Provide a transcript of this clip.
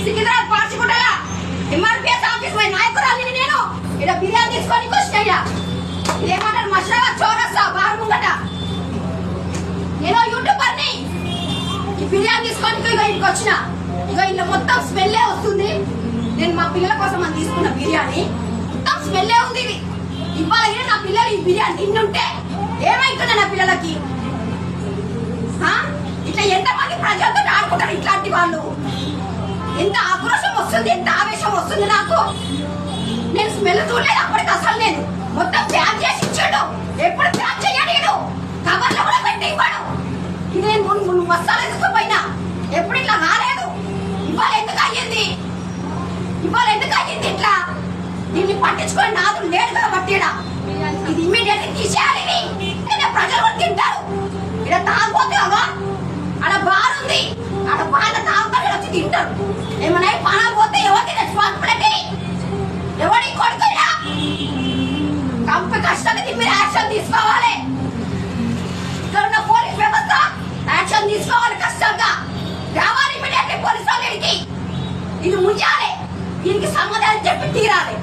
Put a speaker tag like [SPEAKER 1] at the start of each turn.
[SPEAKER 1] Secunderabad పార్చిగుట్టల MRPS office పై నాయకురాలిని నేను ఇక్కడ బిర్యానీ తీసుకొని వచ్చినయ్యా. ఇదేమంటారు మసాలా చౌరస్తా బార్ ముంగట. నేను యూట్యూబర్ని. ఈ బిర్యానీ తీసుకొని ఇక ఇంటికి వచ్చిన. ఇక ఇంట్లో మొత్తం స్మెల్లే వస్తుంది. నేను మా పిల్లల కోసం అని తీసుకున్న బిర్యానీ మొత్తం స్మెల్లే ఉంది. ఇది ఇవాళ నా పిల్లలు ఈ బిర్యానీ తింటుంటే ఏమైతుందా నా పిల్లలకి? ఇట్లా ఎంతమంది ప్రజలతో ఆడుకుంటారు ఇట్లాంటి వాళ్ళు? ఎంత ఆక్రోషం వస్తుంది, ఎంత ఆవేశం వస్తుంది నాకు. నేను స్మెల్ చూడలేదు అప్పటికి. అసలు నేను మొత్తం ప్యాక్ చేసి ఇచ్చాడు. ఎప్పుడు ప్యాక్ చేయడు, కవర్లో కూడా పెట్టి ఇవ్వడు. ఇది నేను మసాలా తీసుకుపోయినా ఎప్పుడు ఇట్లా రాలేదు. ఇవాళ ఎందుకు అయ్యింది? ఇవాళ ఎందుకు అయ్యింది ఇట్లా? దీన్ని పట్టించుకొని నాదులు లేడు కదా పట్టిడా. ఇది ఇమ్మీడియట్ తీసేయాలి. ప్రజలు కూడా తింటారు. ఇక్కడ తాగిపోతే ఆడ బార్ ఉంది, ఆడ బాగా తాగుతారు, వచ్చి తింటారు. ఏమన్నా పణం పోతే ఎవరికి రెస్పాన్సిబిలిటీ? ఎవరి కొడుకురా? కంపెనీ కష్టాన్ని దీని మీద యాక్షన్ తీసుకోవాలి. ఇక్కడ ఉన్న పోలీస్ వ్యవస్థ యాక్షన్ తీసుకోవాలి. కష్టంగా రావాలి ఇమ్మీడియట్లీ పోలీసు వాళ్ళకి. ఇది ముంచాలి. దీనికి సమాధానం చెప్పి తీరాలి.